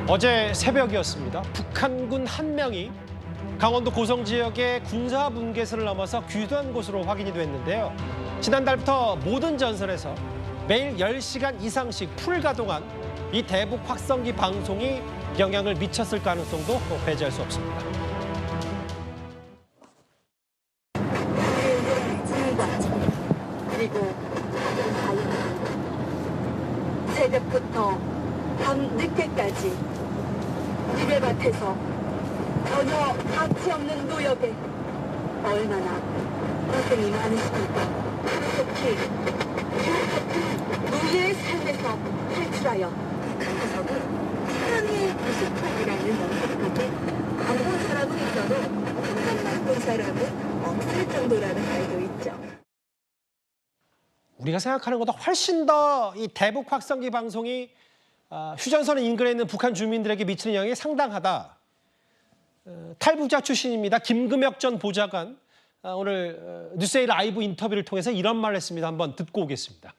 어제 새벽이었습니다. 북한군 한 명이 강원도 고성 지역의 군사 분계선을 넘어서 귀도한 곳으로 확인이 됐는데요. 지난달부터 모든 전선에서 매일 10시간 이상씩 풀가동한 이 대북 확성기 방송이 영향을 미쳤을 가능성도 배제할 수 없습니다. 그리고 새벽부터 밤 늦게까지 지뢰밭에서 전혀 가치 없는 노역에 얼마나 고생이 많으십니까? 특히 노예의 삶에서 탈출하여 강석은 사랑의 98이라는 명석하게 안 본 사람은 있어도 한번만 본 사람은 없을 정도라는 말도 있죠. 우리가 생각하는 것보다 훨씬 더 이 대북 확성기 방송이 휴전선 인근에 있는 북한 주민들에게 미치는 영향이 상당하다. 탈북자 출신입니다. 김금혁 전 보좌관 오늘 뉴스에이 라이브 인터뷰를 통해서 이런 말을 했습니다. 한번 듣고 오겠습니다.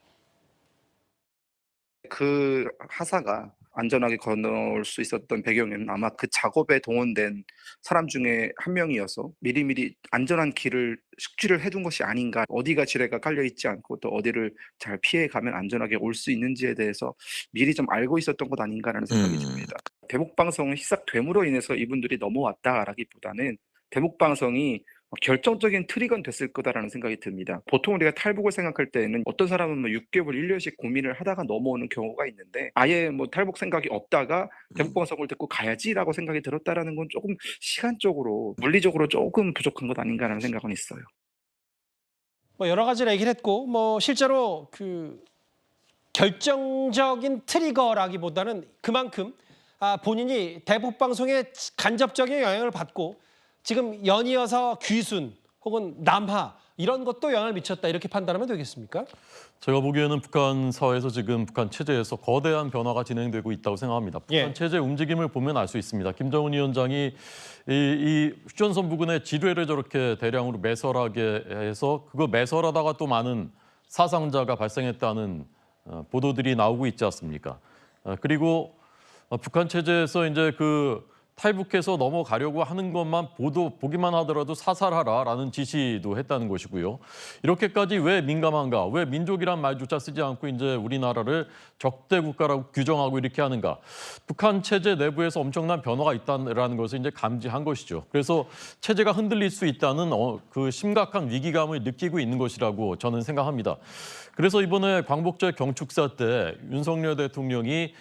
그 하사가 안전하게 건너올 수 있었던 배경에는 아마 그 작업에 동원된 사람 중에 한 명이어서 미리미리 안전한 길을 숙지를 해둔 것이 아닌가, 어디가 지뢰가 깔려 있지 않고 또 어디를 잘 피해 가면 안전하게 올 수 있는지에 대해서 미리 좀 알고 있었던 것 아닌가라는 생각이 듭니다. 대북방송은 시작됨으로 인해서 이분들이 넘어왔다라기보다는 대북방송이 결정적인 트리거는 됐을 거다라는 생각이 듭니다. 보통 우리가 탈북을 생각할 때에는 어떤 사람은 6개월, 1년씩 고민을 하다가 넘어오는 경우가 있는데 아예 탈북 생각이 없다가 대북방송을 듣고 가야지라고 생각이 들었다라는 건 조금 시간적으로, 물리적으로 조금 부족한 것 아닌가라는 생각은 있어요. 여러 가지를 얘기를 했고 실제로 그 결정적인 트리거라기보다는 그만큼 본인이 대북 방송에 간접적인 영향을 받고 지금 연이어서 귀순 혹은 남하 이런 것도 영향을 미쳤다 이렇게 판단하면 되겠습니까? 제가 보기에는 북한 사회에서 지금 북한 체제에서 거대한 변화가 진행되고 있다고 생각합니다. 북한 체제 움직임을 보면 알 수 있습니다. 김정은 위원장이 이 휴전선 부근에 지뢰를 저렇게 대량으로 매설하게 해서 그거 매설하다가 또 많은 사상자가 발생했다는 보도들이 나오고 있지 않습니까? 그리고 북한 체제에서 이제 그 탈북해서 넘어가려고 하는 것만 보기만 하더라도 사살하라라는 지시도 했다는 것이고요. 이렇게까지 왜 민감한가? 왜 민족이란 말조차 쓰지 않고 이제 우리나라를 적대 국가라고 규정하고 이렇게 하는가? 북한 체제 내부에서 엄청난 변화가 있다는 것을 이제 감지한 것이죠. 그래서 체제가 흔들릴 수 있다는 그 심각한 위기감을 느끼고 있는 것이라고 저는 생각합니다. 그래서 이번에 광복절 경축사 때 윤석열 대통령이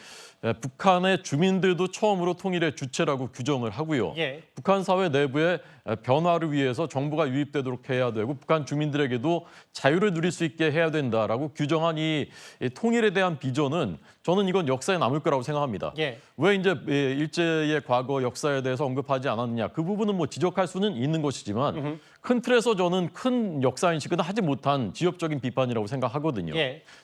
북한의 주민들도 처음으로 통일의 주체라고 규정을 하고요. 북한 사회 내부의 변화를 위해서 정부가 유입되도록 해야 되고 북한 주민들에게도 자유를 누릴 수 있게 해야 된다라고 규정한 이 통일에 대한 비전은 저는 이건 역사에 남을 거라고 생각합니다. 왜 이제 일제의 과거 역사에 대해서 언급하지 않았느냐. 그 부분은 지적할 수는 있는 것이지만 큰 틀에서 저는 큰 역사 인식은 하지 못한 지엽적인 비판이라고 생각하거든요.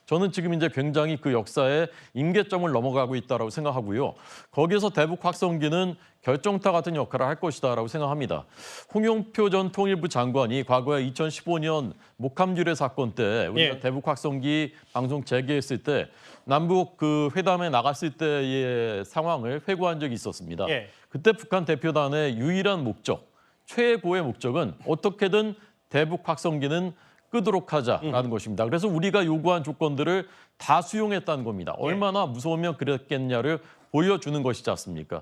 저는 지금 이제 굉장히 그 역사의 임계점을 넘어가고 있다고 생각하고요. 거기에서 대북 확성기는 결정타 같은 역할을 할 것이다라고 생각합니다. 홍영표 전 통일부 장관이 과거에 2015년 목함지뢰 사건 때 우리가 대북 확성기 방송 재개했을 때 남북 그 회담에 나갔을 때의 상황을 회고한 적이 있었습니다. 그때 북한 대표단의 유일한 목적, 최고의 목적은 어떻게든 대북 확성기는 끄도록 하자라는 것입니다. 그래서 우리가 요구한 조건들을 다 수용했다는 겁니다. 얼마나 무서우면 그랬겠냐를 보여주는 것이지 않습니까?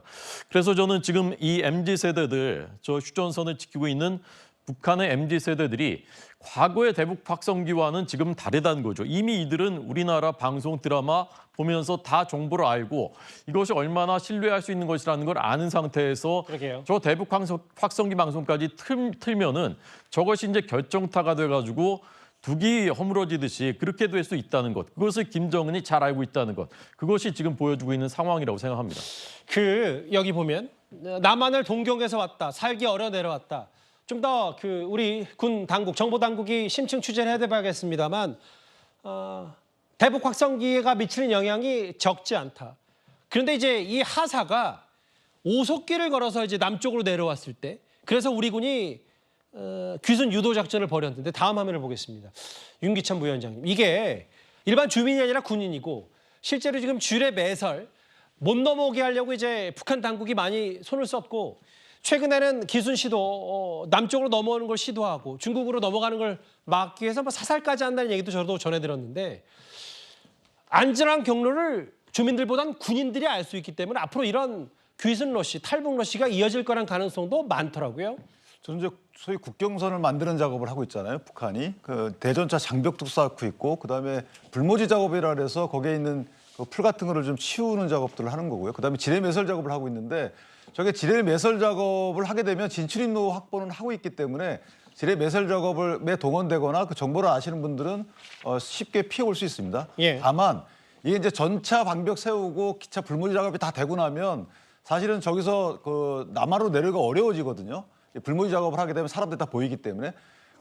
그래서 저는 지금 이 MZ세대들, 저 휴전선을 지키고 있는 북한의 MZ세대들이 과거의 대북 확성기와는 지금 다르다는 거죠. 이미 이들은 우리나라 방송 드라마 보면서 다 정보를 알고 이것이 얼마나 신뢰할 수 있는 것이라는 걸 아는 상태에서 저 대북 확성기 방송까지 틀면은 저것이 이제 결정타가 돼가지고 둑이 허물어지듯이 그렇게 될 수 있다는 것. 그것을 김정은이 잘 알고 있다는 것. 그것이 지금 보여주고 있는 상황이라고 생각합니다. 여기 보면 남한을 동경에서 왔다. 살기 어려 내려왔다. 좀 더 우리 군 당국, 정보 당국이 심층 취재를 해야 되겠습니다만 대북 확성기가 미치는 영향이 적지 않다. 그런데 이제 이 하사가 오속길을 걸어서 이제 남쪽으로 내려왔을 때 그래서 우리 군이 귀순 유도 작전을 벌였는데 다음 화면을 보겠습니다. 윤기찬 부위원장님. 이게 일반 주민이 아니라 군인이고 실제로 지금 지뢰 매설 못 넘어오게 하려고 이제 북한 당국이 많이 손을 썼고 최근에는 기순 씨도 남쪽으로 넘어오는 걸 시도하고 중국으로 넘어가는 걸 막기 위해서 뭐 사살까지 한다는 얘기도 저도 전해들었는데 안전한 경로를 주민들보단 군인들이 알 수 있기 때문에 앞으로 이런 귀순 러시, 탈북 러시가 이어질 거란 가능성도 많더라고요. 저는 이제 소위 국경선을 만드는 작업을 하고 있잖아요. 북한이 그 대전차 장벽도 쌓고 있고 그다음에 불모지 작업이라 그래서 거기에 있는 그풀 같은 거를 좀 치우는 작업들을 하는 거고요. 그다음에 지뢰 매설 작업을 하고 있는데 저게 지뢰 매설 작업을 하게 되면 진출인로 확보는 하고 있기 때문에 지뢰 매설 작업에 동원되거나 그 정보를 아시는 분들은 쉽게 피해 올 수 있습니다. 예. 다만 이게 이제 전차 방벽 세우고 기차 불모지 작업이 다 되고 나면 사실은 저기서 그 남하로 내려가 어려워지거든요. 불모지 작업을 하게 되면 사람들이 다 보이기 때문에.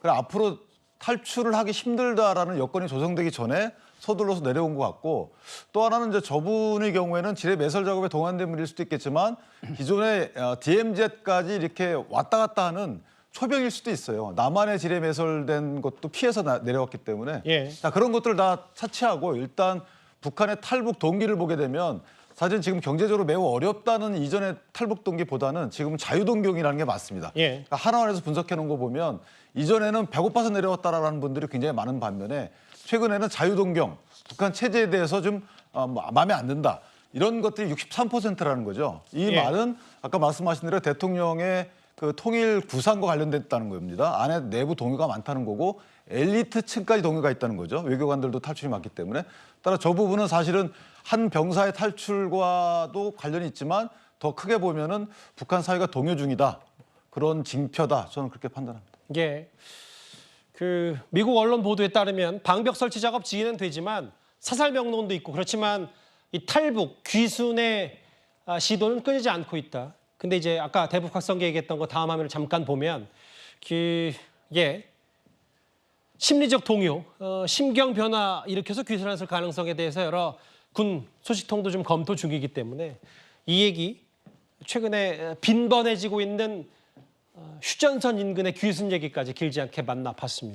그래 앞으로 탈출을 하기 힘들다라는 여건이 조성되기 전에 서둘러서 내려온 것 같고 또 하나는 이제 저분의 경우에는 지뢰 매설 작업에 동원된 분일 수도 있겠지만 기존에 DMZ까지 이렇게 왔다 갔다 하는 초병일 수도 있어요. 남한에 지뢰 매설된 것도 피해서 내려왔기 때문에 예. 자, 그런 것들을 다 차치하고 일단 북한의 탈북 동기를 보게 되면 사실 지금 경제적으로 매우 어렵다는 이전의 탈북 동기보다는 지금은 자유동경이라는 게 맞습니다. 예. 그러니까 하나원에서 분석해 놓은 거 보면 이전에는 배고파서 내려왔다라는 분들이 굉장히 많은 반면에 최근에는 자유동경, 북한 체제에 대해서 좀 마음에 안 든다. 이런 것들이 63%라는 거죠. 이 예. 말은 아까 말씀하신 대로 대통령의 그 통일 구상과 관련됐다는 겁니다. 안에 내부 동요가 많다는 거고 엘리트층까지 동요가 있다는 거죠. 외교관들도 탈출이 많기 때문에. 따라 저 부분은 사실은 한 병사의 탈출과도 관련이 있지만 더 크게 보면은 북한 사회가 동요 중이다. 그런 징표다. 저는 그렇게 판단합니다. 예. 그 미국 언론 보도에 따르면 방벽 설치 작업 진행은 되지만 사살 명령도 있고 그렇지만 이 탈북 귀순의 시도는 끊이지 않고 있다. 근데 이제 아까 대북 확성기 얘기했던 거 다음 화면을 잠깐 보면 심리적 동요, 심경 변화 일으켜서 귀순했을 가능성에 대해서 여러 군 소식통도 좀 검토 중이기 때문에 이 얘기 최근에 빈번해지고 있는 휴전선 인근의 귀순 얘기까지 길지 않게 만나봤습니다.